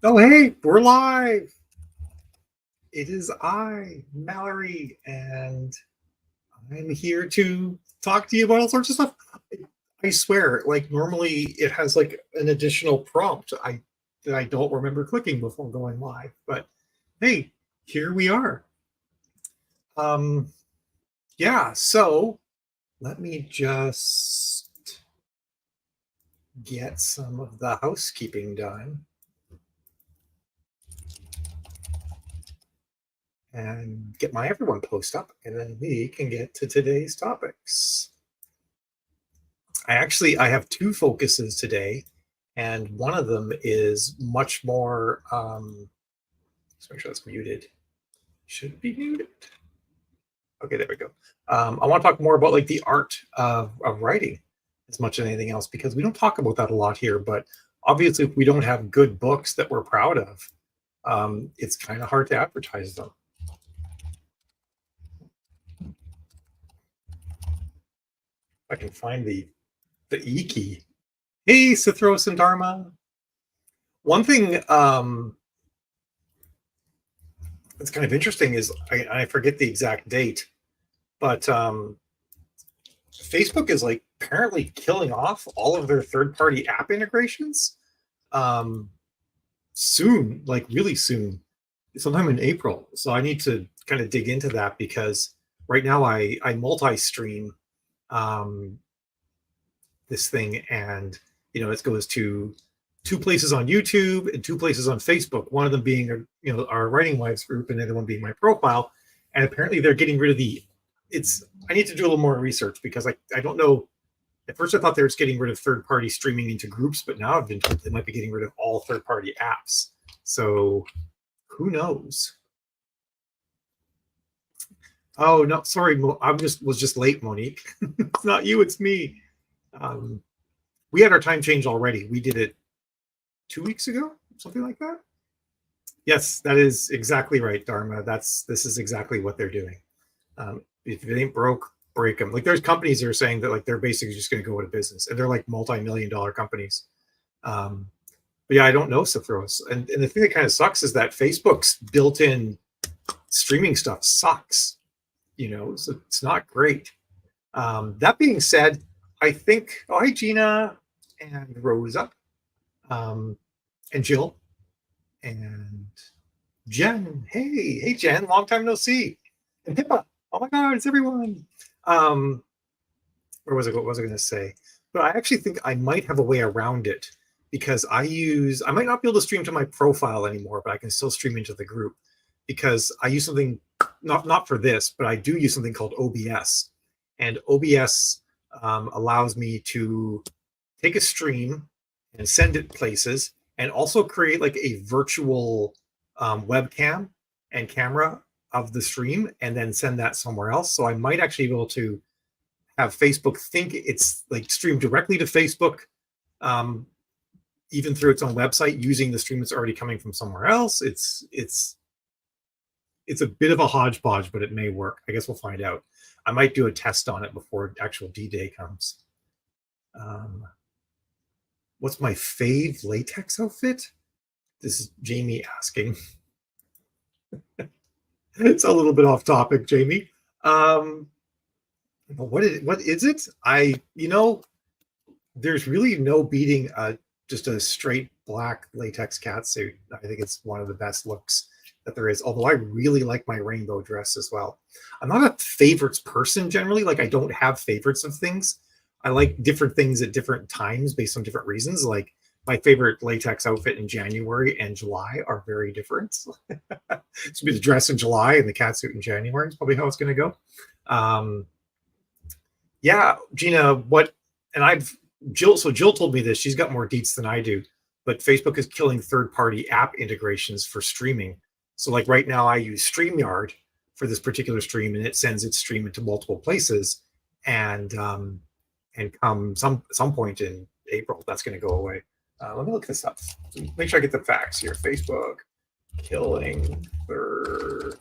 Oh, hey, we're live. It is I, Mallory, and I'm here to talk to you about all sorts of stuff. I swear, like normally it has like an additional prompt that I don't remember clicking before going live. But hey, here we are. Um, yeah, so let me just get some of the housekeeping done and get my everyone post up, and then we can get to today's topics. I have two focuses today, and one of them is much more. Let's make sure that's muted. Should it be muted? Okay, there we go. I want to talk more about like the art of writing as much as anything else because we don't talk about that a lot here. But obviously, if we don't have good books that we're proud of, it's kind of hard to advertise them. I can find the E key. Hey, Cithros and Dharma. One thing that's kind of interesting is I forget the exact date, but Facebook is like apparently killing off all of their third-party app integrations um, soon, like really soon, sometime in April. So I need to kind of dig into that because right now I multi-stream um, this thing, and it goes to two places on YouTube and two places on Facebook. One of them being our Writing Wives group, and the other one being my profile. And apparently they're getting rid of the. It's I need to do a little more research because I don't know. At first I thought they were just getting rid of third party streaming into groups, but now I've been told they might be getting rid of all third party apps. So who knows? Oh no, sorry, I was just late, Monique. It's not you, it's me. Um, we had our time change already. We did it 2 weeks ago, something like that. Yes, that is exactly right, Dharma. This is exactly what they're doing. If it ain't broke, break them. Like there's companies that are saying that like they're basically just going to go out of business, and they're like multi-million-dollar companies. Um, but yeah, I don't know Sophros, and the thing that kind of sucks is that Facebook's built-in streaming stuff sucks. So it's not great. That being said, I think oh hi Gina and Rosa, um, and Jill and Jen. Hey Jen, long time no see. And Pippa. Oh my God, it's everyone. Um, or was it what was I going to say? But I actually think I might have a way around it because I might not be able to stream to my profile anymore, but I can still stream into the group because I use something not for this, but I do use something called OBS, and OBS allows me to take a stream and send it places, and also create like a virtual webcam and camera of the stream, and then send that somewhere else. So I might actually be able to have Facebook think it's like streamed directly to Facebook, um, even through its own website, using the stream that's already coming from somewhere else. It's a bit of a hodgepodge, but it may work. I guess we'll find out. I might do a test on it before actual D-Day comes. Um, what's my fave latex outfit? This is Jamie asking. It's a little bit off topic, Jamie. What is it? There's really no beating just a straight black latex catsuit. I think it's one of the best looks that there is. Although I really like my rainbow dress as well. I'm not a favorites person generally. Like I don't have favorites of things. I like different things at different times based on different reasons. Like my favorite latex outfit in January and July are very different. It's be the dress in July and the catsuit in January is probably how it's going to go. Um, yeah, Gina, what? And I've Jill. So Jill told me this. She's got more deets than I do, but Facebook is killing third-party app integrations for streaming. So like right now, I use StreamYard for this particular stream, and it sends its stream into multiple places. And come some point in April, that's going to go away. Let me look this up. Make sure I get the facts here. Facebook killing third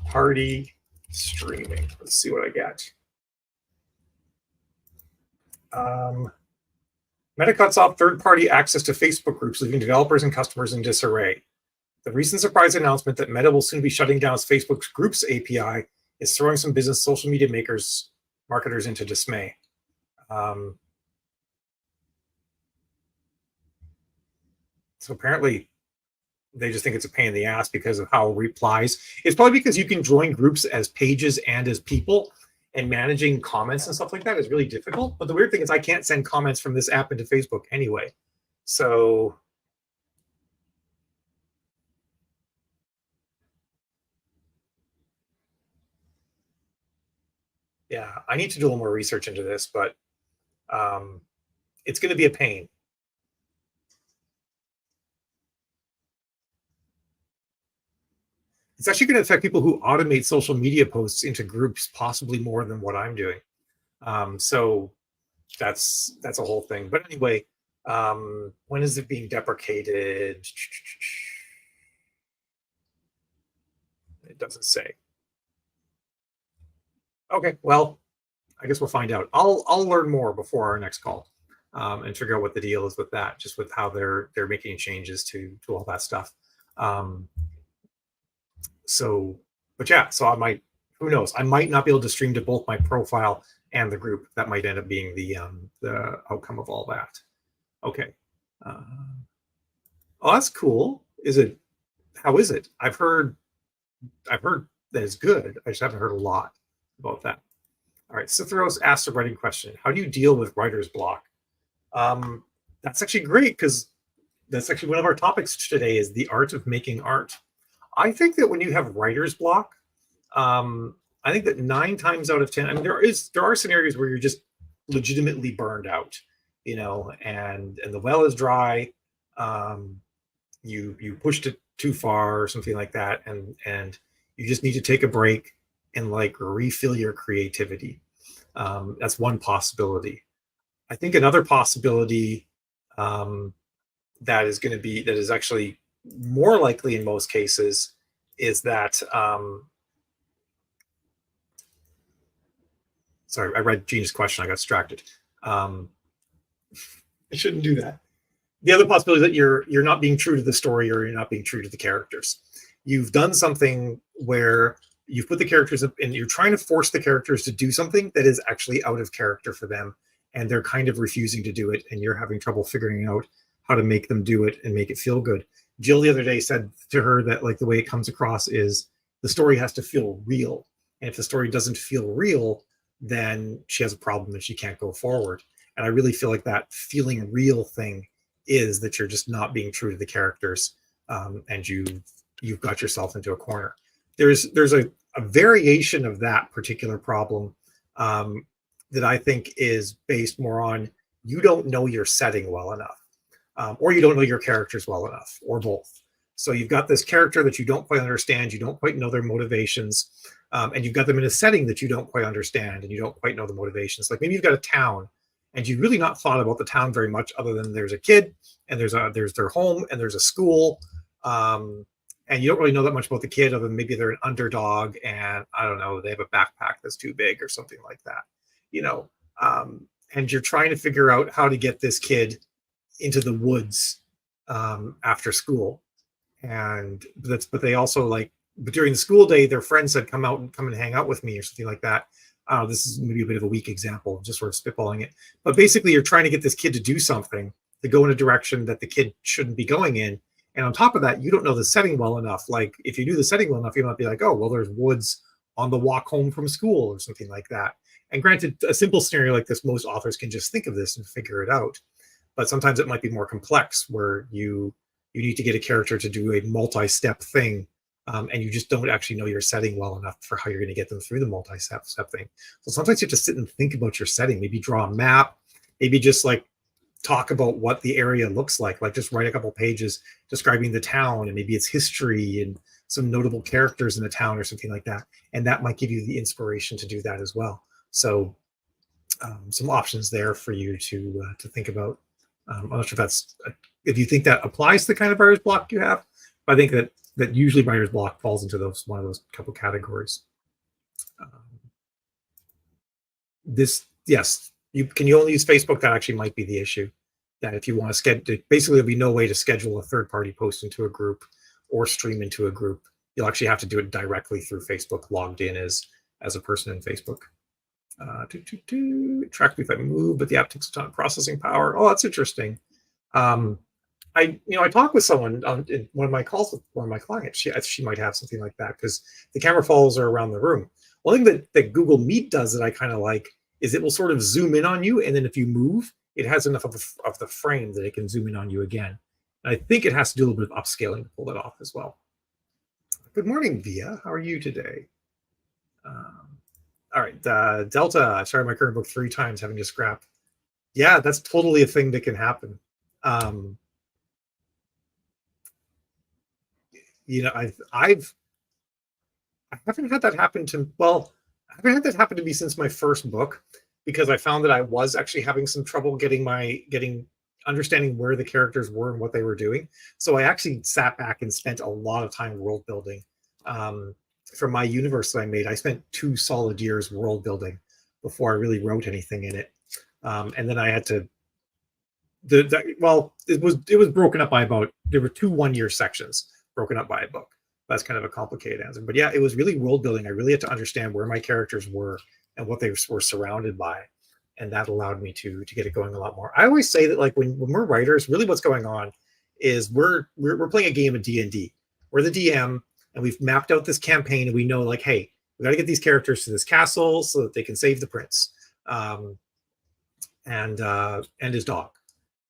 party streaming. Let's see what I get. Meta cuts off third-party access to Facebook groups, leaving developers and customers in disarray. The recent surprise announcement that Meta will soon be shutting down Facebook's Groups API is throwing some business social media marketers into dismay. So apparently they just think it's a pain in the ass because of how it replies. It's probably because you can join groups as pages and as people, and managing comments and stuff like that is really difficult. But the weird thing is I can't send comments from this app into Facebook anyway. So yeah, I need to do a little more research into this, but it's going to be a pain. It's actually going to affect people who automate social media posts into groups, possibly more than what I'm doing. So that's a whole thing. But anyway, when is it being deprecated? It doesn't say. Okay, well, I guess we'll find out. I'll learn more before our next call, and figure out what the deal is with that, just with how they're making changes to all that stuff. So, but yeah, so I might, who knows? I might not be able to stream to both my profile and the group. That might end up being the outcome of all that. Okay. Oh, that's cool. Is it? How is it? I've heard that it's good. I just haven't heard a lot about that. All right. Cytheros asked a writing question. How do you deal with writer's block? That's actually great, because that's actually one of our topics today is the art of making art. I think that when you have writer's block, I think that 9 times out of 10, I mean, there are scenarios where you're just legitimately burned out, and the well is dry. You pushed it too far or something like that, and you just need to take a break and like refill your creativity. That's one possibility. I think another possibility that is actually more likely in most cases is that sorry, I read Gina's question, I got distracted. I shouldn't do that. The other possibility is that you're not being true to the story, or you're not being true to the characters. You've done something where you've put the characters up and you're trying to force the characters to do something that is actually out of character for them, and they're kind of refusing to do it, and you're having trouble figuring out how to make them do it and make it feel good. Jill the other day said to her that like the way it comes across is the story has to feel real. And if the story doesn't feel real, then she has a problem and she can't go forward. And I really feel like that feeling real thing is that you're just not being true to the characters, and you've got yourself into a corner. There's a variation of that particular problem that I think is based more on you don't know your setting well enough, or you don't know your characters well enough, or both. So you've got this character that you don't quite understand, you don't quite know their motivations, and you've got them in a setting that you don't quite understand, and you don't quite know the motivations. Like maybe you've got a town, and you've really not thought about the town very much, other than there's a kid, and there's their home, and there's a school, and you don't really know that much about the kid, other than maybe they're an underdog, and I don't know, they have a backpack that's too big or something like that, and you're trying to figure out how to get this kid into the woods after school. But they also but during the school day, their friends said, come and hang out with me or something like that. This is maybe a bit of a weak example, just sort of spitballing it. But basically, you're trying to get this kid to do something, to go in a direction that the kid shouldn't be going in. And on top of that, you don't know the setting well enough. Like if you knew the setting well enough, you might be like, oh, well, there's woods on the walk home from school or something like that. And granted, a simple scenario like this, most authors can just think of this and figure it out. But sometimes it might be more complex, where you need to get a character to do a multi-step thing, and you just don't actually know your setting well enough for how you're going to get them through the multi-step thing. So sometimes you have to sit and think about your setting, maybe draw a map, maybe just talk about what the area looks like just write a couple pages describing the town and maybe its history and some notable characters in the town or something like that. And that might give you the inspiration to do that as well. So some options there for you to think about. I'm not sure if you think that applies to the kind of writer's block you have, but I think that usually writer's block falls into one of those couple categories. Yes, can you only use Facebook? That actually might be the issue. that if you want to schedule, basically there'll be no way to schedule a third-party post into a group or stream into a group. You'll actually have to do it directly through Facebook, logged in as a person in Facebook. Track me if I move, but the app takes a ton of processing power. Oh, that's interesting. I talked with someone in one of my calls with one of my clients. She might have something like that because the camera follows her around the room. One thing that Google Meet does that I kind of like is it will sort of zoom in on you, and then if you move, it has enough of the frame that it can zoom in on you again. And I think it has to do a little bit of upscaling to pull that off as well. Good morning, Via. How are you today? All right, Delta. I started my current book 3 times, having to scrap. Yeah, that's totally a thing that can happen. I haven't had that happen to, well, I haven't had that happen to me since my first book, because I found that I was actually having some trouble understanding where the characters were and what they were doing. So I actually sat back and spent a lot of time world building. For my universe that I made, I spent 2 solid years world building before I really wrote anything in it. And then I had to, it was broken up by there were 2 1-year sections broken up by a book. That's kind of a complicated answer, but yeah, it was really world building. I really had to understand where my characters were and what they were surrounded by, and that allowed me to get it going a lot more. I always say that, like, when we're writers, really what's going on is we're playing a game of D&D. We're the DM, and we've mapped out this campaign, and we know, like, hey, we got to get these characters to this castle so that they can save the prince, and his dog,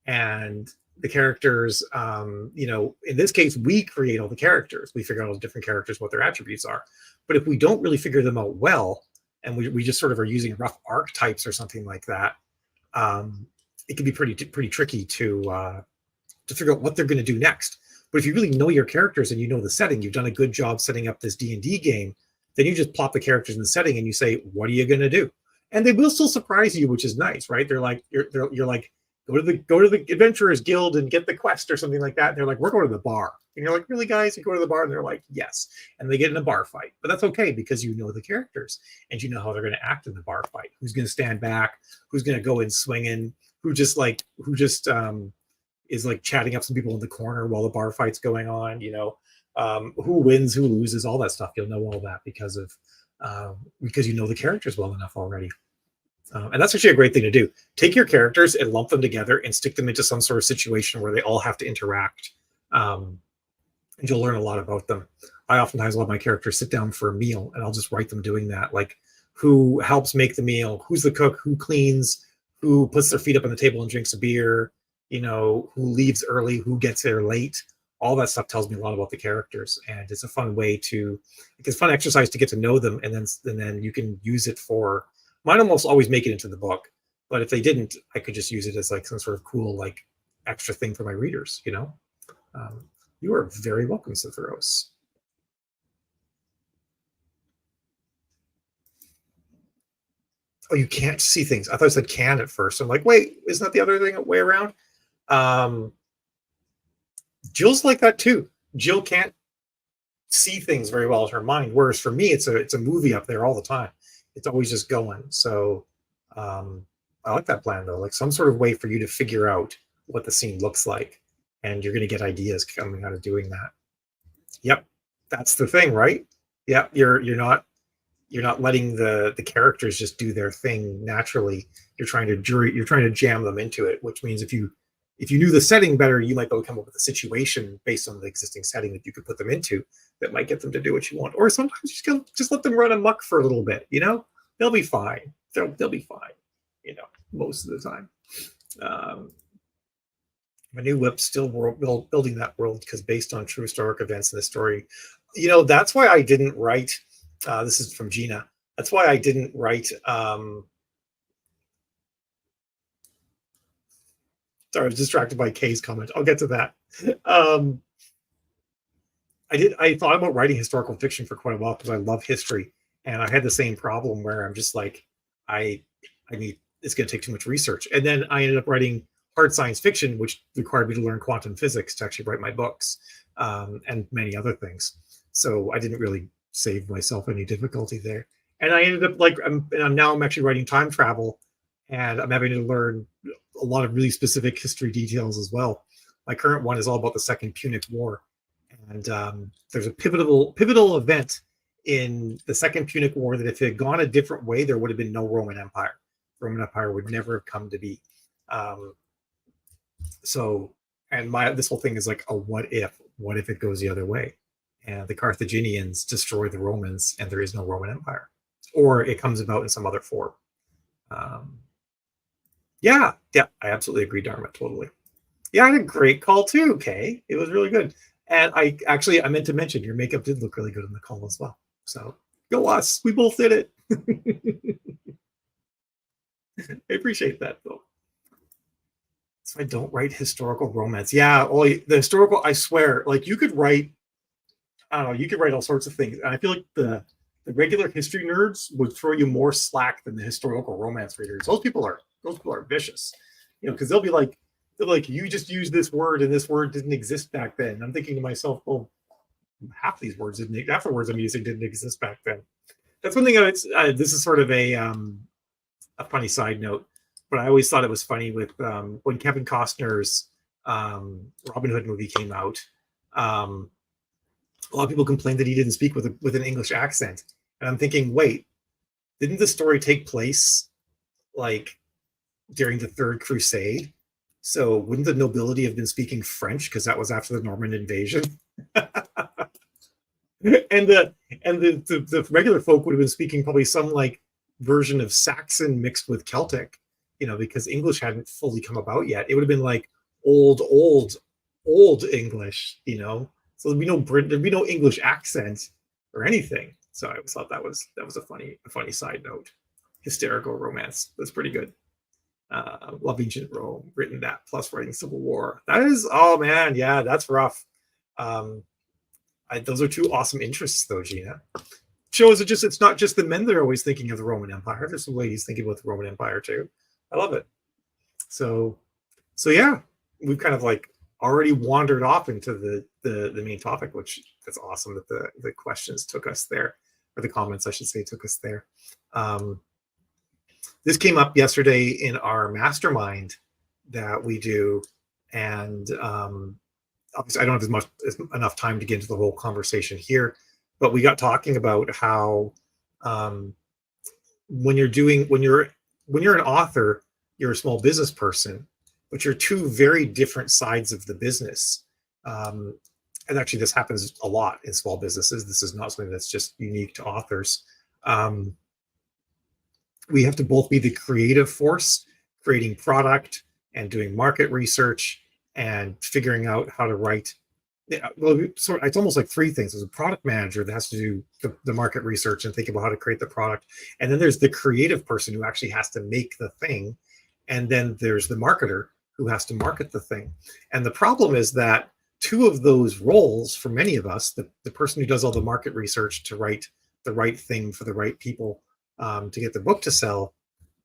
and the characters, in this case, we create all the characters. We figure out all the different characters, what their attributes are. But if we don't really figure them out well, and we just sort of are using rough archetypes or something like that, it can be pretty tricky to figure out what they're going to do next. But if you really know your characters and you know the setting, you've done a good job setting up this D&D game, then you just plop the characters in the setting and you say, what are you going to do? And they will still surprise you, which is nice, right? They're like, you're like, go to the Adventurers Guild and get the quest or something like that. And they're like, we're going to the bar. And you're like, really, guys? You go to the bar? And they're like, yes. And they get in a bar fight. But that's okay, because you know the characters and you know how they're going to act in the bar fight. Who's going to stand back? Who's going to go in swinging? Who just is like chatting up some people in the corner while the bar fight's going on? Who wins, who loses, all that stuff. You'll know all that because you know the characters well enough already. And that's actually a great thing to do. Take your characters and lump them together and stick them into some sort of situation where they all have to interact. And you'll learn a lot about them. I oftentimes let my characters sit down for a meal, and I'll just write them doing that. Like, who helps make the meal, who's the cook, who cleans, who puts their feet up on the table and drinks a beer, who leaves early, who gets there late. All that stuff tells me a lot about the characters, and it's a fun fun exercise to get to know them, and then you can use it for. Mine almost always make it into the book, but if they didn't, I could just use it as like some sort of cool, like, extra thing for my readers. You are very welcome, Cytheros. Oh, you can't see things. I thought it said can at first. I'm like, wait, isn't that the other thing way around? Jill's like that too. Jill can't see things very well in her mind, whereas for me, it's a movie up there all the time. It's always just going. So I like that plan, though, like some sort of way for you to figure out what the scene looks like, and you're going to get ideas coming out of doing that. Yep, that's the thing, right? Yeah, you're not letting the characters just do their thing naturally. You're trying to jam them into it, which means if you knew the setting better, you might be able to come up with a situation based on the existing setting that you could put them into that might get them to do what you want. Or sometimes you just let them run amok for a little bit. They'll be fine. They'll be fine. Most of the time. My new whip still building that world because based on true historic events in the story. That's why I didn't write. This is from Gina. That's why I didn't write. Sorry, I was distracted by Kay's comment. I'll get to that. I thought about writing historical fiction for quite a while because I love history, and I had the same problem where I'm just like, it's going to take too much research. And then I ended up writing hard science fiction, which required me to learn quantum physics to actually write my books, and many other things. So I didn't really save myself any difficulty there. And I ended up I'm actually writing time travel, and I'm having to learn a lot of really specific history details as well. My current one is all about the Second Punic War, and there's a pivotal event in the Second Punic War that if it had gone a different way, there would have been no Roman Empire. The Roman Empire would never have come to be. So, and this whole thing is like a what if? What if it goes the other way? And the Carthaginians destroy the Romans, and there is no Roman Empire, or it comes about in some other form. Yeah, I absolutely agree, Dharma. Totally. Yeah, I had a great call too, Kay. It was really good. And I meant to mention your makeup did look really good on the call as well. So go us. We both did it. I appreciate that, though. So I don't write historical romance. Yeah, the historical, I swear, like you could write, I don't know, you could write all sorts of things. And I feel like the regular history nerds would throw you more slack than the historical romance readers. Those people are vicious, because they'll be like, you just used this word and this word didn't exist back then. And I'm thinking to myself, well, half the words I'm using didn't exist back then. That's one thing. This is sort of a funny side note, but I always thought it was funny with when Kevin Costner's Robin Hood movie came out. A lot of people complained that he didn't speak with an English accent, and I'm thinking, wait, didn't the story take place like during the Third Crusade? So wouldn't the nobility have been speaking French because that was after the Norman invasion? and the regular folk would have been speaking probably some like version of Saxon mixed with Celtic, because English hadn't fully come about yet. It would have been like old English, So there'd be no English accent or anything. So I always thought that was a funny side note. Hysterical romance. That's pretty good. Love Ancient Rome, written that plus writing Civil War. That is, oh man, yeah, that's rough. Those are two awesome interests, though, Gina. Shows it's not just the men that are always thinking of the Roman Empire. There's some ladies thinking about the Roman Empire too. I love it. So yeah, we've kind of like already wandered off into the main topic, which is awesome that the questions took us there, or the comments, I should say, took us there. This came up yesterday in our mastermind that we do, and obviously I don't have enough time to get into the whole conversation here, but we got talking about how when you're an author, you're a small business person, but you're two very different sides of the business. And actually, this happens a lot in small businesses. This is not something that's just unique to authors. We have to both be the creative force, creating product and doing market research and figuring out how to write. Well, it's almost like three things. There's a product manager that has to do the market research and think about how to create the product. And then there's the creative person who actually has to make the thing. And then there's the marketer who has to market the thing. And the problem is that two of those roles, for many of us, the person who does all the market research to write the right thing for the right people, to get the book to sell,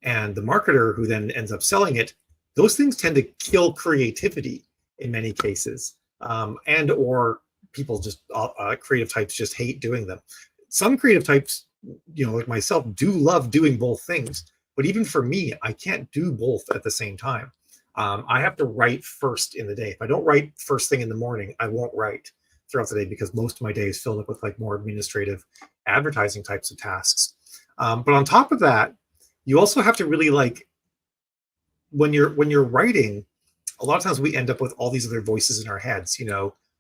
and the marketer who then ends up selling it, those things tend to kill creativity in many cases. And or people just creative types just hate doing them. Some creative types, like myself, do love doing both things, but even for me, I can't do both at the same time. I have to write first in the day. If I don't write first thing in the morning, I won't write throughout the day, because most of my day is filled up with like more administrative advertising types of tasks. But on top of that, you also have to really like, when you're writing, a lot of times we end up with all these other voices in our heads,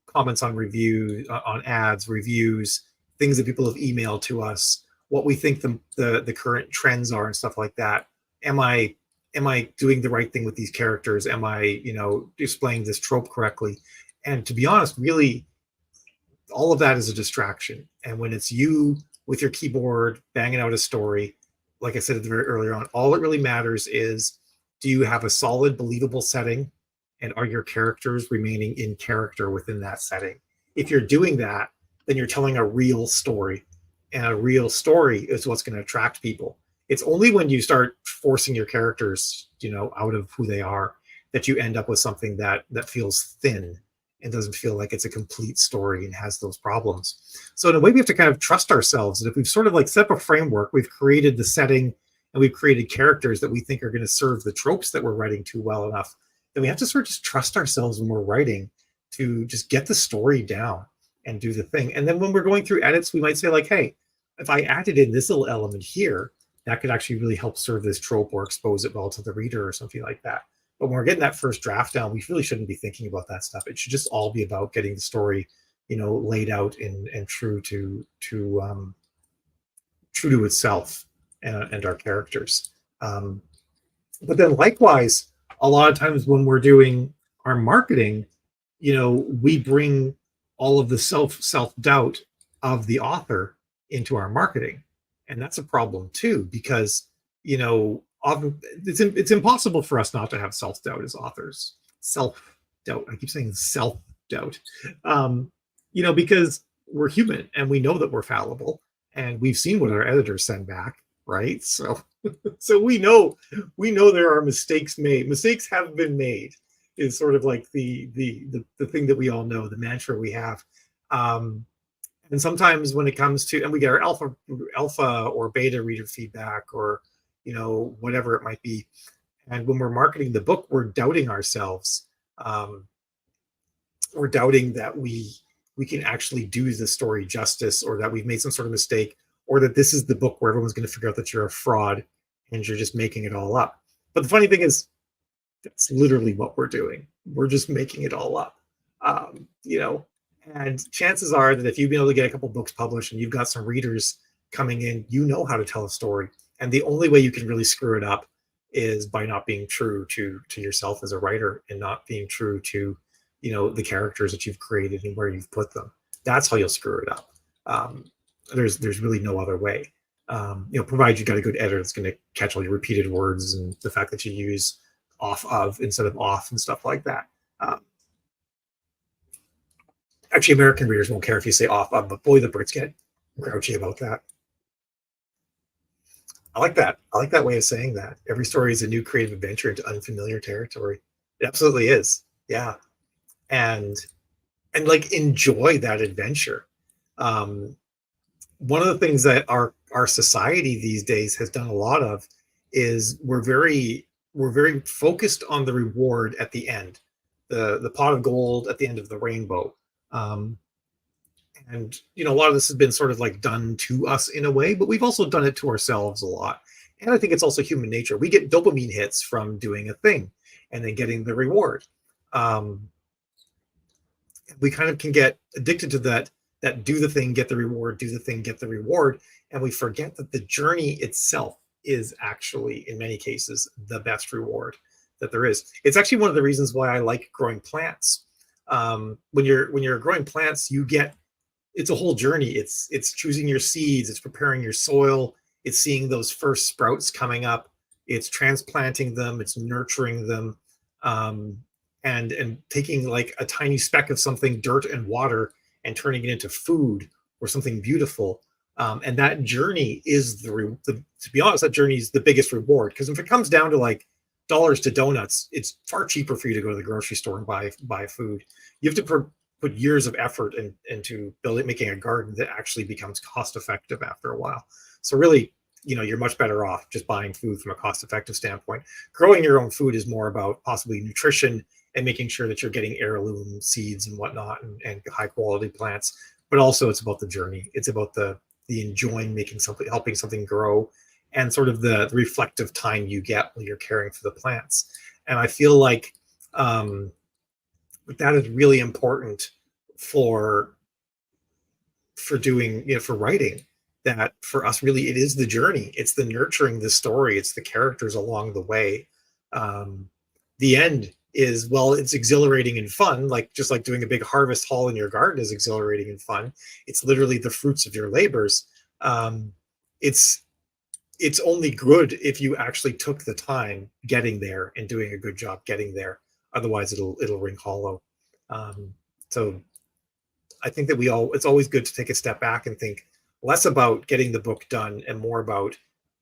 comments on reviews, on ads, reviews, things that people have emailed to us, what we think the current trends are and stuff like that. Am I doing the right thing with these characters? Am I, displaying this trope correctly? And to be honest, really, all of that is a distraction. And when it's you with your keyboard banging out a story, like I said at the very earlier on, all that really matters is, do you have a solid, believable setting? And are your characters remaining in character within that setting? If you're doing that, then you're telling a real story. And a real story is what's going to attract people. It's only when you start forcing your characters, out of who they are, that you end up with something that feels thin and doesn't feel like it's a complete story and has those problems. So in a way, we have to kind of trust ourselves that if we've sort of like set up a framework, we've created the setting and we've created characters that we think are going to serve the tropes that we're writing to well enough, then we have to sort of just trust ourselves when we're writing to just get the story down and do the thing. And then when we're going through edits, we might say like, hey, if I added in this little element here, that could actually really help serve this trope or expose it well to the reader or something like that. But when we're getting that first draft down, we really shouldn't be thinking about that stuff. It should just all be about getting the story, laid out and true to itself and our characters. But then likewise, a lot of times when we're doing our marketing, we bring all of the self-doubt of the author into our marketing. And that's a problem too, because, often it's impossible for us not to have self-doubt as authors. Self-doubt. I keep saying self-doubt, because we're human and we know that we're fallible and we've seen what our editors send back, right? So we know there are mistakes made. Mistakes have been made is sort of like the thing that we all know, the mantra we have. And sometimes when it comes to, and we get our alpha or beta reader feedback or, whatever it might be. And when we're marketing the book, we're doubting ourselves. We're doubting that we can actually do the story justice, or that we've made some sort of mistake, or that this is the book where everyone's going to figure out that you're a fraud and you're just making it all up. But the funny thing is, that's literally what we're doing. We're just making it all up. And chances are that if you've been able to get a couple books published and you've got some readers coming in, you know how to tell a story. And the only way you can really screw it up is by not being true to yourself as a writer, and not being true to, the characters that you've created and where you've put them. That's how you'll screw it up. There's really no other way. Provided you got a good editor that's going to catch all your repeated words and the fact that you use off of instead of off and stuff like that. Actually, American readers won't care if you say off of, but boy, the Brits get grouchy about that. I like that. I like that way of saying that. Every story is a new creative adventure into unfamiliar territory. It absolutely is. Yeah. And like, enjoy that adventure. One of the things that our society these days has done a lot of is we're very focused on the reward at the end, the pot of gold at the end of the rainbow. And a lot of this has been sort of like done to us in a way, but we've also done it to ourselves a lot. And I think it's also human nature. We get dopamine hits from doing a thing and then getting the reward. We kind of can get addicted to that do the thing, get the reward, do the thing, get the reward. And we forget that the journey itself is actually, in many cases, the best reward that there is. It's actually one of the reasons why I like growing plants. When you're growing plants, it's a whole journey. It's choosing your seeds, it's preparing your soil, it's seeing those first sprouts coming up, it's transplanting them, it's nurturing them, and taking like a tiny speck of something, dirt and water, and turning it into food or something beautiful. And that journey is to be honest, that journey is the biggest reward. Because if it comes down to like dollars to donuts, it's far cheaper for you to go to the grocery store and buy food. You have to put years of effort into making a garden that actually becomes cost effective after a while. So really, you're much better off just buying food from a cost effective standpoint. Growing your own food is more about possibly nutrition and making sure that you're getting heirloom seeds and whatnot, and high quality plants. But also it's about the journey. It's about the enjoying making something, helping something grow, and sort of the reflective time you get when you're caring for the plants. And I feel like that is really important for doing, for writing. That for us, really, it is the journey. It's the nurturing the story. It's the characters along the way. The end is, well, it's exhilarating and fun, just like doing a big harvest haul in your garden is exhilarating and fun. It's literally the fruits of your labors. It's only good if you actually took the time getting there and doing a good job getting there. Otherwise, it'll ring hollow. So I think that it's always good to take a step back and think less about getting the book done and more about,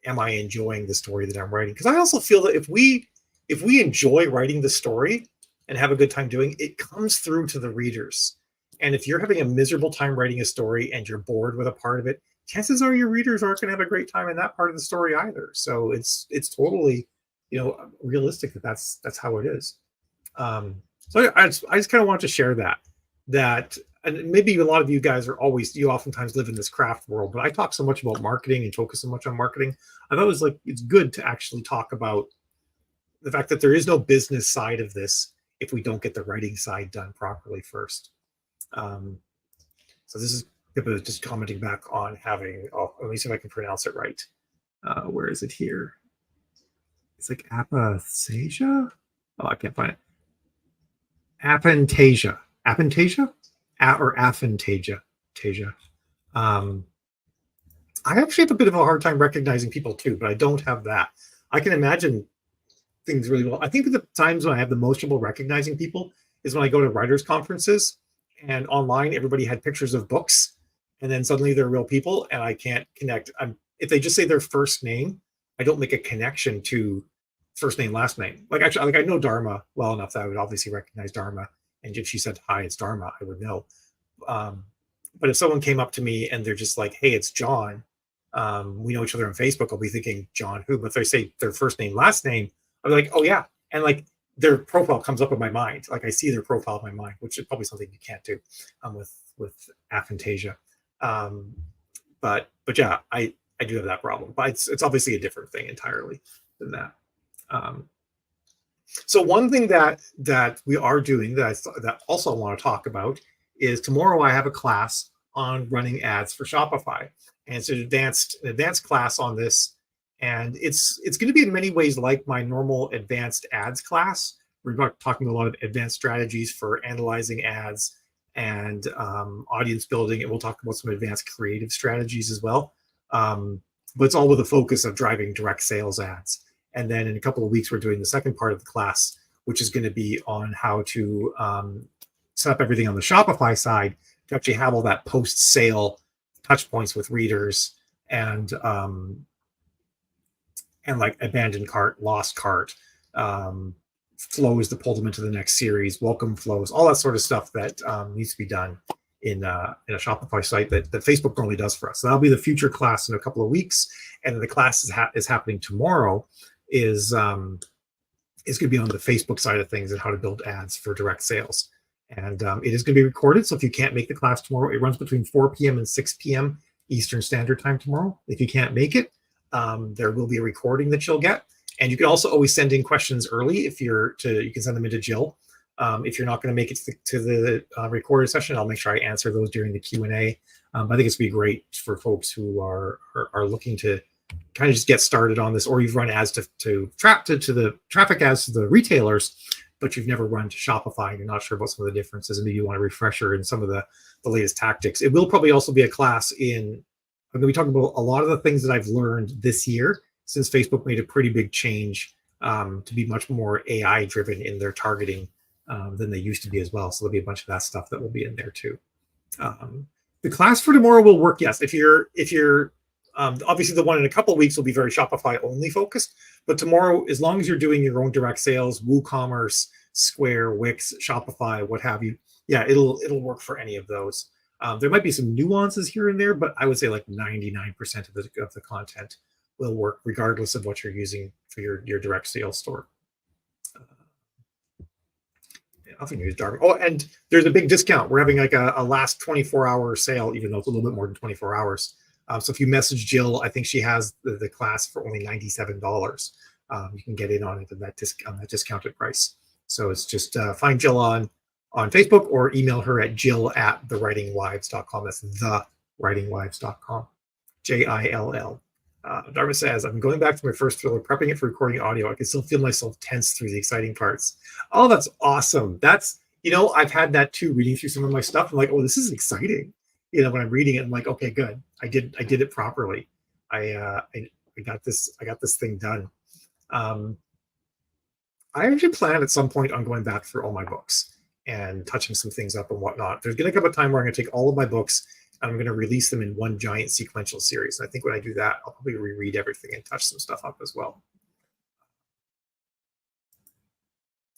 am I enjoying the story that I'm writing? Because I also feel that if we enjoy writing the story and have a good time doing it, it comes through to the readers. And if you're having a miserable time writing a story and you're bored with a part of it, chances are your readers aren't going to have a great time in that part of the story either. So it's totally, realistic that's how it is. So I just kind of want to share that, and maybe a lot of you guys you oftentimes live in this craft world, but I talk so much about marketing and focus so much on marketing. I thought it was like, it's good to actually talk about the fact that there is no business side of this if we don't get the writing side done properly first. So this is just commenting back on having, let me see if I can pronounce it right. Where is it here? It's like aphasia? Oh, I can't find it. Aphantasia. Aphantasia? Or aphantasia. I actually have a bit of a hard time recognizing people too, but I don't have that. I can imagine things really well. I think the times when I have the most trouble recognizing people is when I go to writers' conferences and online everybody had pictures of books, and then suddenly they're real people and I can't connect. If they just say their first name, I don't make a connection to first name, last name. Like actually, I know Dharma well enough that I would obviously recognize Dharma. And if she said, "Hi, it's Dharma," I would know. But if someone came up to me and they're just like, "Hey, it's John. We know each other on Facebook," I'll be thinking, "John who?" But if they say their first name, last name, I'll be like, "Oh yeah." And like their profile comes up in my mind. Like I see their profile in my mind, which is probably something you can't do with aphantasia. But yeah, I do have that problem. But it's obviously a different thing entirely than that. So one thing that we are doing that also I want to talk about is tomorrow I have a class on running ads for Shopify, and it's an advanced class on this, and it's going to be in many ways like my normal advanced ads class. We're talking a lot of advanced strategies for analyzing ads and audience building, and we'll talk about some advanced creative strategies as well. But it's all with a focus of driving direct sales ads. And then in a couple of weeks, we're doing the second part of the class, which is going to be on how to set up everything on the Shopify side to actually have all that post-sale touch points with readers and like abandoned cart, lost cart, flows to pull them into the next series, welcome flows, all that sort of stuff that needs to be done in a Shopify site that Facebook normally does for us. So that'll be the future class in a couple of weeks. And the class is happening tomorrow. Is going to be on the Facebook side of things and how to build ads for direct sales. And it is going to be recorded. So if you can't make the class tomorrow, it runs between 4 p.m. and 6 p.m. Eastern Standard Time tomorrow. If you can't make it, there will be a recording that you'll get. And you can also always send in questions early you can send them into Jill. If you're not going to make it to the recorded session, I'll make sure I answer those during the Q&A. I think it's going to be great for folks who are looking to kind of just get started on this, or you've run ads to the traffic ads to the retailers, but you've never run to Shopify and you're not sure about some of the differences, and maybe you want a refresher in some of the latest tactics. It will probably also be a class I'm going to be talking about a lot of the things that I've learned this year since Facebook made a pretty big change to be much more AI driven in their targeting than they used to be as well. So there'll be a bunch of that stuff that will be in there too. The class for tomorrow will work, yes. If you're obviously the one in a couple of weeks will be very Shopify only focused, but tomorrow, as long as you're doing your own direct sales, WooCommerce, Square, Wix, Shopify, what have you, yeah, it'll work for any of those. There might be some nuances here and there, but I would say like 99% of the content will work regardless of what you're using for your direct sales store. I think use Darby. Oh, and there's a big discount. We're having like a last 24-hour sale, even though it's a little bit more than 24 hours. So if you message Jill, I think she has the class for only $97. You can get in on it at that discounted price. So it's just find Jill on Facebook or email her at jill@thewritingwives.com. That's thewritingwives.com. JILL. Dharma says, I'm going back to my first thriller, prepping it for recording audio. I can still feel myself tense through the exciting parts. Oh, that's awesome. I've had that too, reading through some of my stuff. I'm like, oh, this is exciting. When I'm reading it, I'm like, okay, good. I did it properly. I got this thing done. I actually plan at some point on going back through all my books and touching some things up and whatnot. There's going to come a time where I'm going to take all of my books and I'm going to release them in one giant sequential series. And I think when I do that, I'll probably reread everything and touch some stuff up as well.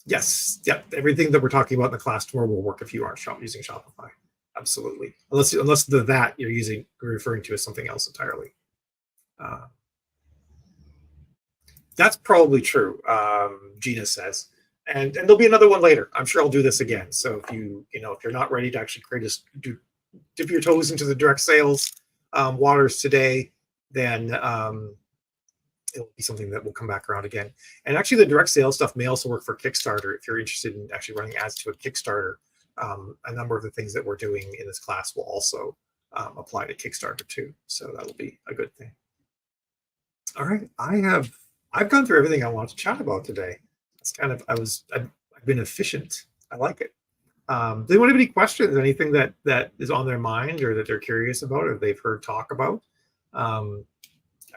Yes, yeah, everything that we're talking about in the class tomorrow will work if you aren't using Shopify. Absolutely. Unless the that you're referring to as something else entirely. That's probably true. Gina says, and there'll be another one later. I'm sure I'll do this again. So if if you're not ready to actually dip your toes into the direct sales waters today, then it'll be something that will come back around again. And actually, the direct sales stuff may also work for Kickstarter if you're interested in actually running ads to a Kickstarter. A number of the things that we're doing in this class will also apply to Kickstarter too. So that'll be a good thing. All right, I've gone through everything I want to chat about today. It's kind of I've been efficient. I like it. Do anyone have any questions? Anything that is on their mind or that they're curious about or they've heard talk about? I'd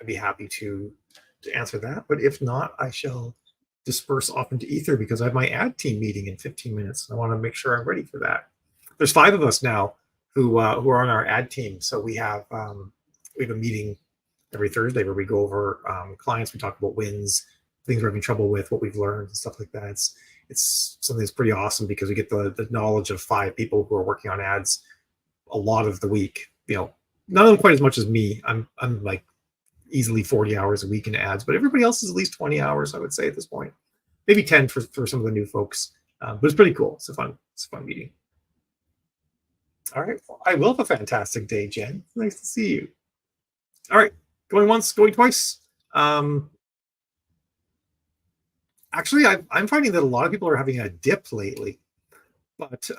be happy to answer that. But if not, I shall disperse off into ether because I have my ad team meeting in 15 minutes. I want to make sure I'm ready for that. There's 5 of us now who are on our ad team. So we have a meeting every Thursday where we go over clients. We talk about wins, things we're having trouble with, what we've learned, and stuff like that. It's something that's pretty awesome because we get the knowledge of 5 people who are working on ads a lot of the week. None of them quite as much as me. I'm like easily 40 hours a week in ads, but everybody else is at least 20 hours, I would say, at this point. Maybe 10 for some of the new folks. But it's pretty cool. It's a fun meeting. All right. Well, I will have a fantastic day, Jen. Nice to see you. All right. Going once, going twice. Actually, I'm finding that a lot of people are having a dip lately, but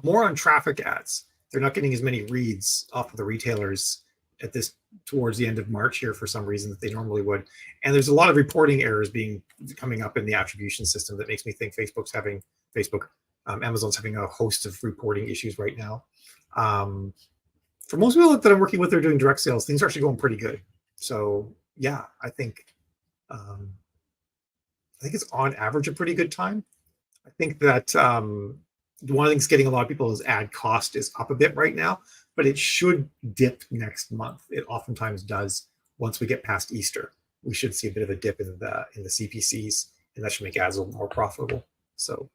more on traffic ads. They're not getting as many reads off of the retailers towards the end of March here for some reason that they normally would. And there's a lot of reporting errors coming up in the attribution system that makes me think Amazon's having a host of reporting issues right now. For most people that I'm working with, they're doing direct sales. Things are actually going pretty good. So yeah, I think it's on average a pretty good time. I think that one of the things getting a lot of people is ad cost is up a bit right now, but it should dip next month. It oftentimes does once we get past Easter. We should see a bit of a dip in the CPCs, and that should make ads a little more profitable. So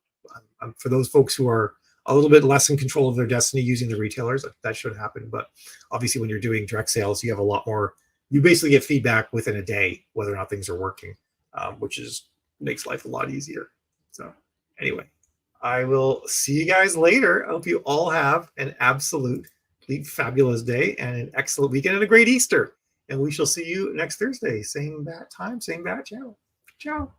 for those folks who are a little bit less in control of their destiny using the retailers, that should happen. But obviously when you're doing direct sales, you have a lot more, you basically get feedback within a day whether or not things are working, which makes life a lot easier. So anyway, I will see you guys later. I hope you all have an absolutely fabulous day and an excellent weekend and a great Easter. And we shall see you next Thursday. Same bat time, same bat channel. Ciao.